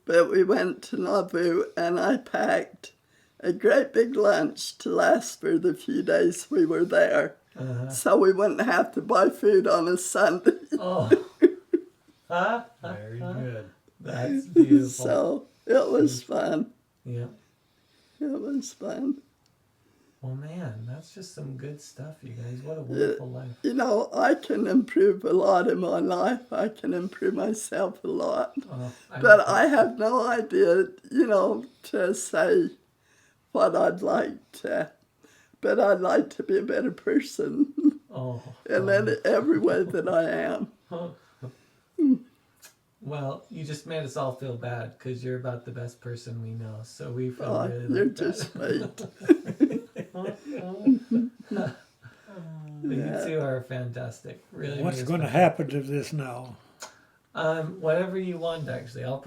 Speaker 1: but we went to Nauvoo and I packed a great big lunch to last for the few days we were there.
Speaker 5: Uh-huh.
Speaker 1: So we wouldn't have to buy food on a Sunday.
Speaker 5: Oh.
Speaker 4: Very good.
Speaker 5: That's beautiful.
Speaker 1: So it was fun.
Speaker 5: Yeah.
Speaker 1: It was fun.
Speaker 5: Well, man, that's just some good stuff, you guys. What a wonderful life.
Speaker 1: You know, I can improve a lot in my life. I can improve myself a lot.
Speaker 5: Oh,
Speaker 1: But I have no idea, you know, to say what I'd like to. But I'd like to be a better person
Speaker 5: Oh.
Speaker 1: in every way that I am.
Speaker 5: Well, you just made us all feel bad because you're about the best person we know. So we feel
Speaker 1: Oh,
Speaker 5: really
Speaker 1: you're
Speaker 5: like
Speaker 1: just sweet.
Speaker 5: that. You two are fantastic. Really.
Speaker 3: What's
Speaker 5: made us
Speaker 3: going to
Speaker 5: feel-
Speaker 3: happen to this now?
Speaker 5: Whatever you want, actually. I'll